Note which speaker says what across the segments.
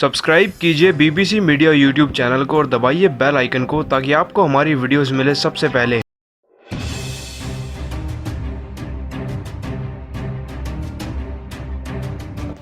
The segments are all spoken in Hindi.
Speaker 1: सब्सक्राइब कीजिए बीबीसी मीडिया यूट्यूब चैनल को और दबाइए बेल आइकन को ताकि आपको हमारी वीडियोस मिले सबसे पहले।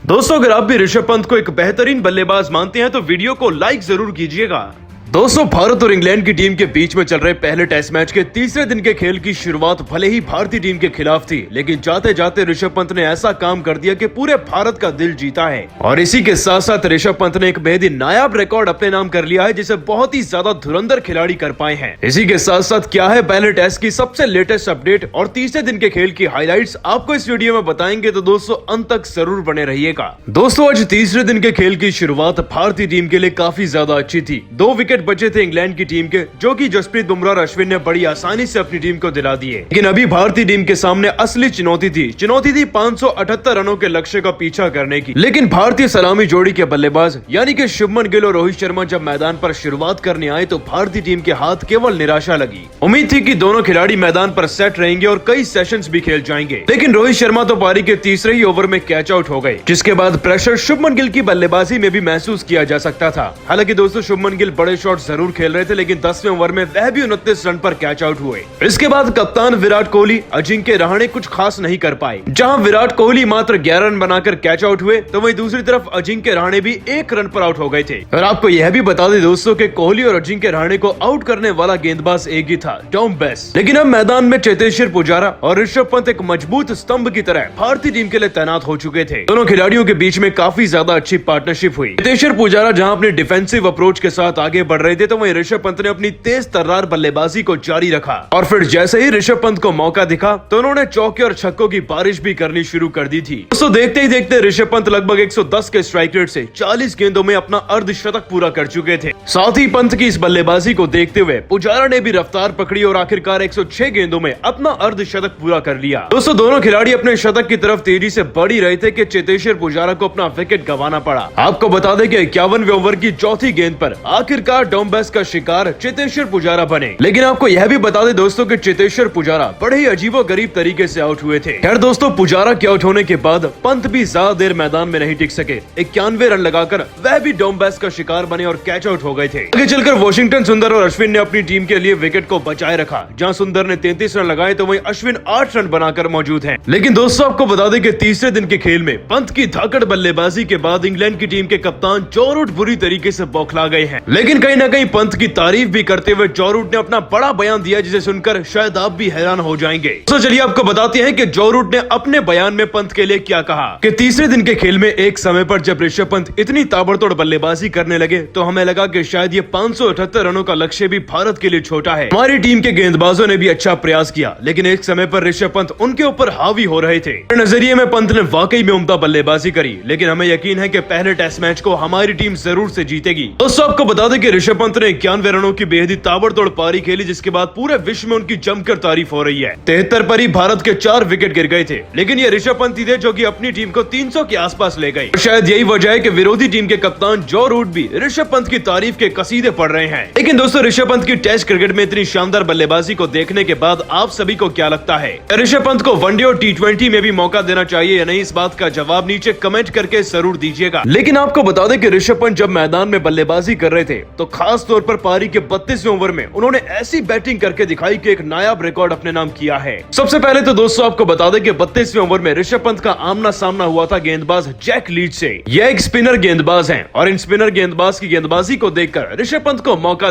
Speaker 2: दोस्तों, अगर आप भी ऋषभ पंत को एक बेहतरीन बल्लेबाज मानते हैं तो वीडियो को लाइक जरूर कीजिएगा। दोस्तों, भारत और इंग्लैंड की टीम के बीच में चल रहे पहले टेस्ट मैच के तीसरे दिन के खेल की शुरुआत भले ही भारतीय टीम के खिलाफ थी, लेकिन जाते जाते ऋषभ पंत ने ऐसा काम कर दिया कि पूरे भारत का दिल जीता है। और इसी के साथ साथ ऋषभ पंत ने एक बेहद ही नायाब रिकॉर्ड अपने नाम कर लिया है, जिसे बहुत ही ज्यादा धुरंधर खिलाड़ी कर पाए हैं। इसी के साथ साथ क्या है पहले टेस्ट की सबसे लेटेस्ट अपडेट और तीसरे दिन के खेल की हाईलाइट्स आपको इस वीडियो में बताएंगे, तो दोस्तों अंत तक जरूर बने रहिएगा। दोस्तों, आज तीसरे दिन के खेल की शुरुआत भारतीय टीम के लिए काफी ज्यादा अच्छी थी। 2 विकेट बचे थे इंग्लैंड की टीम के, जो कि जसप्रीत बुमराह और अश्विन ने बड़ी आसानी से अपनी टीम को दिला दिए। लेकिन अभी भारतीय टीम के सामने असली चुनौती थी 578 रनों के लक्ष्य का पीछा करने की। लेकिन भारतीय सलामी जोड़ी के बल्लेबाज यानी कि शुभमन गिल और रोहित शर्मा जब मैदान पर शुरुआत करने आए तो भारतीय टीम के हाथ केवल निराशा लगी। उम्मीद थी कि दोनों खिलाड़ी मैदान पर सेट रहेंगे और कई सेशंस भी खेल जाएंगे, लेकिन रोहित शर्मा तो पारी के तीसरे ही ओवर में कैच आउट हो गए, जिसके बाद प्रेशर शुभमन गिल की बल्लेबाजी में भी महसूस किया जा सकता था। हालांकि दोस्तों, शुभमन गिल बड़े शॉट जरूर खेल रहे थे, लेकिन 10वें ओवर में वह भी 29 रन पर कैच आउट हुए। इसके बाद कप्तान विराट कोहली, अजिंक्य रहाणे कुछ खास नहीं कर पाए। जहां विराट कोहली मात्र 11 रन बनाकर कैच आउट हुए, तो वहीं दूसरी तरफ अजिंक्य रहाणे भी 1 रन पर आउट हो गए थे। और आपको यह भी बता दें दोस्तों कि कोहली और अजिंक्य रहाणे को आउट करने वाला गेंदबाज एक ही था, टॉम बेस। लेकिन अब मैदान में चेतेश्वर पुजारा और ऋषभ पंत एक मजबूत स्तंभ की तरह भारतीय टीम के लिए तैनात हो चुके थे। दोनों खिलाड़ियों के बीच में काफी ज्यादा अच्छी पार्टनरशिप हुई। चेतेश्वर पुजारा जहां अपनी डिफेंसिव अप्रोच के साथ आगे बढ़ रहे थे, तो वहीं ऋषभ पंत ने अपनी तेज तर्रार बल्लेबाजी को जारी रखा। और फिर जैसे ही ऋषभ पंत को मौका दिखा तो उन्होंने चौके और छक्कों की बारिश भी करनी शुरू कर दी थी। दोस्तों, देखते ही देखते ऋषभ पंत लगभग 110 के स्ट्राइक रेट से 40 गेंदों में अपना अर्धशतक पूरा कर चुके थे। साथ ही पंत की इस बल्लेबाजी को देखते हुए पुजारा ने भी रफ्तार पकड़ी और आखिरकार 106 गेंदों में अपना अर्धशतक पूरा कर लिया। दोस्तों, दोनों खिलाड़ी अपने शतक की तरफ तेजी से बढ़ ही रहे थे कि चेतेश्वर पुजारा को अपना विकेट गंवाना पड़ा। आपको बता दें कि 51वें ओवर की चौथी गेंद पर आखिरकार टॉम बेस का शिकार चेतेश्वर पुजारा बने। लेकिन आपको यह भी बता दें दोस्तों कि चेतेश्वर पुजारा बड़े ही अजीबोगरीब तरीके से आउट हुए थे। खैर दोस्तों, पुजारा के आउट होने के बाद पंत भी ज्यादा देर मैदान में नहीं टिक सके। 91 रन लगाकर वह भी टॉम बेस का शिकार बने और कैच आउट हो गए थे। आगे चलकर वॉशिंगटन सुंदर और अश्विन ने अपनी टीम के लिए विकेट को बचाए रखा। जहां सुंदर ने 33 रन लगाए तो वहीं अश्विन 8 रन बनाकर मौजूद हैं। लेकिन दोस्तों, आपको बता दें कि तीसरे दिन के खेल में पंत की धाकड़ बल्लेबाजी के बाद इंग्लैंड की टीम के कप्तान जॉ रूट बुरी तरीके से बौखला गए हैं। लेकिन कहीं न कहीं पंत की तारीफ भी करते हुए जॉ रूट ने अपना बड़ा बयान दिया, जिसे सुनकर शायद आप भी हैरान हो जाएंगे। तो चलिए आपको बताते हैं कि जॉ रूट ने अपने बयान में पंत के लिए क्या कहा। कि तीसरे दिन के खेल में एक समय पर जब ऋषभ पंत इतनी ताबड़तोड़ बल्लेबाजी करने लगे तो हमें लगा कि शायद ये 578 रनों का लक्ष्य भी भारत के लिए छोटा है। हमारी टीम के गेंदबाजों ने भी अच्छा प्रयास किया, लेकिन एक समय पर ऋषभ पंत उनके ऊपर हावी हो रहे थे। नजरिए में पंत ने वाकई में उम्दा बल्लेबाजी करी, लेकिन हमें यकीन है कि पहले टेस्ट मैच को हमारी टीम जरूर से जीतेगी। दोस्तों, आपको बता दें कि ऋषभ पंत ने 91 रनों की बेहद ताबड़तोड़ पारी खेली, जिसके बाद पूरे विश्व में उनकी जमकर तारीफ हो रही है। 73 पर ही भारत के 4 विकेट गिर गए थे, लेकिन ये ऋषभ पंत ही थे जो कि अपनी टीम को 300 के आसपास ले गए। शायद यही वजह है कि विरोधी टीम के कप्तान जॉ रूट भी ऋषभ पंत की तारीफ के कसीदे पढ़ रहे हैं। लेकिन दोस्तों, ऋषभ पंत की टेस्ट क्रिकेट में इतनी शानदार बल्लेबाजी को देखने के बाद आप सभी को क्या लगता है? ऋषभ पंत को वनडे और T20 में भी मौका देना चाहिए या नहीं? इस बात का जवाब नीचे कमेंट करके जरूर दीजिएगा। लेकिन आपको बता दें कि ऋषभ पंत जब मैदान में बल्लेबाजी कर रहे थे तो खास तौर पर पारी के 32वें ओवर में उन्होंने ऐसी बैटिंग करके दिखाई कि एक नायाब रिकॉर्ड अपने नाम किया है। सबसे पहले तो दोस्तों, आपको बता दें कि 32वें ओवर में ऋषभ पंत का आमना सामना हुआ था गेंदबाज जैक लीच से। यह एक स्पिनर गेंदबाज हैं और इन स्पिनर गेंदबाज की गेंदबाजी को देखकर ऋषभ पंत को मौका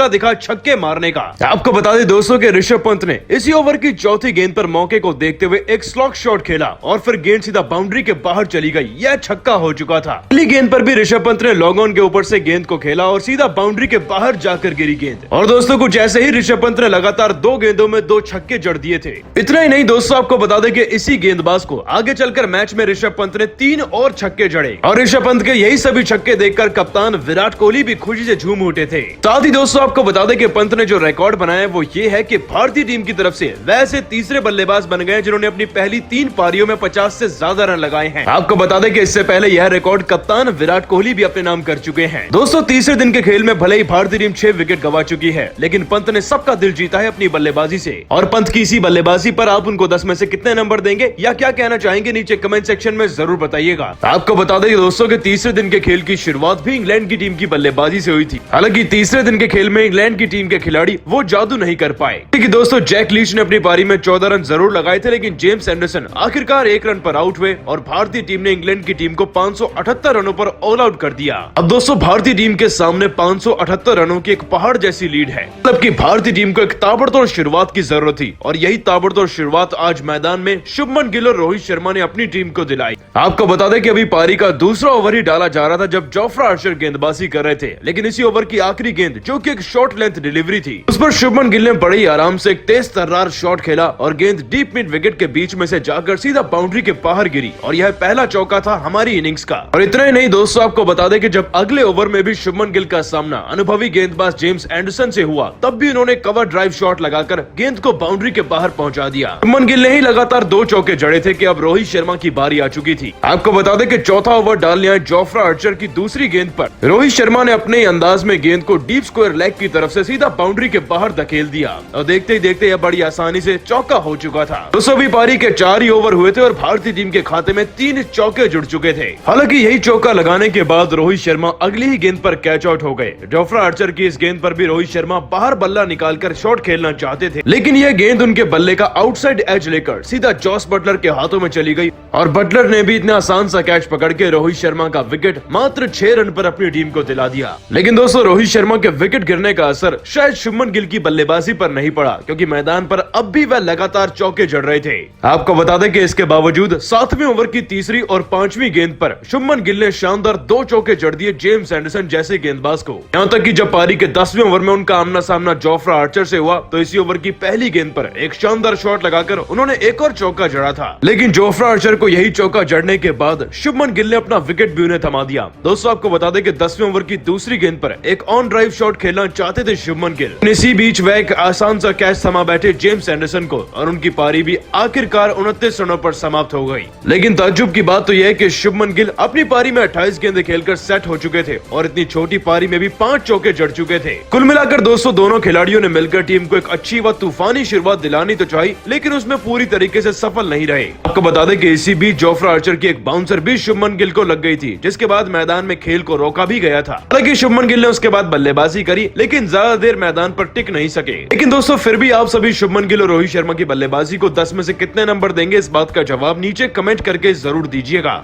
Speaker 2: दिखा छक्के मारने का। आपको बता दें दोस्तों कि ऋषभ पंत ने इसी ओवर की चौथी गेंद पर मौके को देखते हुए एक स्लॉग शॉट खेला और फिर गेंद सीधा बाउंड्री के बाहर चली गई। यह छक्का हो चुका था। पहली गेंद पर भी ऋषभ पंत ने लॉन्ग ऑन के ऊपर से गेंद को खेला और सीधा बाउंड्री के बाहर जाकर गिरी गेंद। और दोस्तों, कुछ ऐसे ही ऋषभ पंत ने लगातार 2 गेंदों में 2 छक्के जड़ दिए थे। इतना ही नहीं दोस्तों, आपको बता दें कि इसी गेंदबाज को आगे चलकर मैच में ऋषभ पंत ने 3 और छक्के जड़े और ऋषभ पंत के यही सभी छक्के देखकर कप्तान विराट कोहली भी खुशी से झूम उठे थे। साथ ही दोस्तों, आपको बता दें कि पंत ने जो रिकॉर्ड बनाया वो ये है कि भारतीय टीम की तरफ से वैसे तीसरे बल्लेबाज बन गए जिन्होंने अपनी पहली 3 पारियों में 50 से ज्यादा रन लगाए हैं। आपको बता दें कि इससे पहले यह रिकॉर्ड कप्तान विराट कोहली भी अपने नाम कर चुके हैं। दोस्तों, तीसरे दिन के खेल में भले ही भारतीय टीम 6 विकेट गंवा चुकी है, लेकिन पंत ने सबका दिल जीता है अपनी बल्लेबाजी से। और पंत की इसी बल्लेबाजी पर आप उनको 10 में से कितने नंबर देंगे या क्या कहना चाहेंगे, नीचे कमेंट सेक्शन में जरूर बताइएगा। आपको बता दें दोस्तों कि तीसरे दिन के खेल की शुरुआत भी इंग्लैंड की टीम की बल्लेबाजी से हुई थी। हालांकि तीसरे दिन के खेल में इंग्लैंड की टीम के खिलाड़ी वो जादू नहीं कर पाए, क्योंकि दोस्तों जैक लीच ने अपनी पारी में 14 रन जरूर लगाए थे, लेकिन जेम्स एंडरसन आखिरकार 1 रन पर आउट हुए और भारतीय टीम ने इंग्लैंड की टीम को 578 रनों पर ऑल आउट कर दिया। अब दोस्तों भारतीय टीम के सामने 578 रनों की एक पहाड़ जैसी लीड है, मतलब कि भारतीय टीम को एक ताबड़तोड़ शुरुआत की जरूरत थी और यही ताबड़तोड़ शुरुआत आज मैदान में शुभमन गिल और रोहित शर्मा ने अपनी टीम को दिलाई। आपको बता दें कि अभी पारी का दूसरा ओवर ही डाला जा रहा था जब जोफ्रा आर्चर गेंदबाजी कर रहे थे, लेकिन इसी ओवर की आखिरी गेंद जो कि एक शॉर्ट लेंथ डिलीवरी थी, उस पर शुभमन गिल ने बड़े ही आराम से एक तेज तर्रार शॉट खेला और गेंद डीप मिड विकेट के बीच में से जाकर सीधा बाउंड्री के बाहर गिरी और यह पहला चौका था हमारी इनिंग्स का। और इतना ही नहीं दोस्तों, आपको बता दें कि जब अगले ओवर में भी शुभमन गिल का सामना अनुभवी गेंदबाज जेम्स एंडरसन से हुआ, तब भी उन्होंने कवर ड्राइव शॉट लगाकर गेंद को बाउंड्री के बाहर पहुंचा दिया। शुभमन गिल ने ही लगातार 2 चौके जड़े थे कि अब रोहित शर्मा की बारी आ चुकी थी। आपको बता दें कि चौथा ओवर डालने आए जोफ्रा आर्चर की दूसरी गेंद पर रोहित शर्मा ने अपने अंदाज में गेंद को डीप स्क्वायर लेग की तरफ से सीधा बाउंड्री के बाहर धकेल दिया और देखते ही देखते यह बड़ी आसानी से चौका हो चुका था। दोस्तों भी पारी के 4 ही ओवर हुए थे और भारतीय टीम के खाते में 3 चौके जुड़ चुके थे। हालांकि यही चौका लगाने के बाद रोहित शर्मा अगली ही गेंद पर कैच आउट हो गए। जोफ्रा आर्चर की इस गेंद पर भी रोहित शर्मा बाहर बल्ला निकालकर शॉट खेलना चाहते थे, लेकिन यह गेंद उनके बल्ले का आउटसाइड एज लेकर सीधा जॉस बटलर के हाथों में चली गई और बटलर ने भी इतना आसान सा कैच पकड़ के रोहित शर्मा का विकेट मात्र 6 रन पर अपनी टीम को दिला दिया। लेकिन दोस्तों रोहित शर्मा के विकेट गिरने का असर शायद शुभमन गिल की बल्लेबाजी पर नहीं पड़ा, क्योंकि मैदान पर अब भी वह लगातार चौके जड़ रहे थे। आपको बता दें कि इसके बावजूद 7वें ओवर की तीसरी और 5वीं गेंद पर शुभमन गिल ने शानदार 2 चौके जड़ दिए जेम्स एंडरसन जैसे गेंदबाज को। यहाँ तक कि जब पारी के 10वें ओवर में उनका आमना सामना जोफ्रा आर्चर से हुआ तो इसी ओवर की पहली गेंद पर एक शानदार शॉट लगाकर उन्होंने एक और चौका जड़ा था, लेकिन जोफ्रा आर्चर को यही चौका जड़ने के बाद शुभमन गिल ने अपना विकेट भी उन्हें थमा दिया। दोस्तों आपको बता दें कि 10वें ओवर की दूसरी गेंद पर एक ऑन ड्राइव शॉट खेलना चाहते थे शुभमन गिल। इसी बीच वह एक आसान सा कैच थमा बैठे जेम्स एंडरसन को और उनकी पारी भी आखिरकार 29 रनों पर समाप्त हो गई। लेकिन ताज्जुब की बात तो यह है कि शुभमन गिल अपनी पारी में 28 गेंदें खेलकर सेट हो चुके थे और इतनी छोटी पारी में भी 5 चौके जड़ चुके थे। कुल मिलाकर दोस्तों दोनों खिलाड़ियों ने मिलकर टीम को एक अच्छी व तूफानी शुरुआत दिलानी तो चाहिए, लेकिन उसमें पूरी तरीके से सफल नहीं रहे। आपको बता दें कि इसी बीच जोफ्रा आर्चर की एक बाउंसर भी शुभमन गिल को लग गई थी, जिसके बाद मैदान में खेल को रोका भी गया था। हालांकि शुभमन गिल ने उसके बाद बल्लेबाजी करी, लेकिन ज्यादा देर मैदान पर टिक नहीं सके। लेकिन दोस्तों फिर भी आप सभी शुभमन गिल और रोहित शर्मा की बल्लेबाजी को 10 में से कितने नंबर देंगे, इस बात का जवाब नीचे कमेंट करके जरूर दीजिएगा।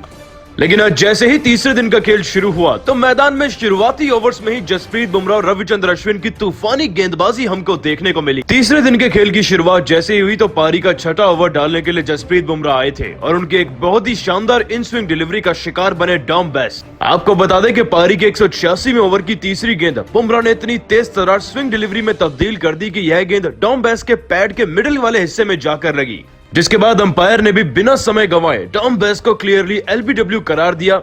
Speaker 2: लेकिन आज जैसे ही तीसरे दिन का खेल शुरू हुआ तो मैदान में शुरुआती ओवर्स में ही जसप्रीत बुमराह और रविचंद्रन अश्विन की तूफानी गेंदबाजी हमको देखने को मिली। तीसरे दिन के खेल की शुरुआत जैसे ही हुई तो पारी का 6ठा ओवर डालने के लिए जसप्रीत बुमराह आए थे और उनके एक बहुत ही शानदार इन स्विंग डिलीवरी का शिकार बने डॉम बेस। आपको बता दें कि पारी के 186वें ओवर की तीसरी गेंद बुमराह ने इतनी तेज तर्रार स्विंग डिलीवरी में तब्दील कर दी कि यह गेंद डॉम बेस के पैड के मिडिल वाले हिस्से में जाकर लगी, जिसके बाद अंपायर ने भी बिना समय गंवाए डॉम बेस को क्लियरली एलबीडब्ल्यू करार दिया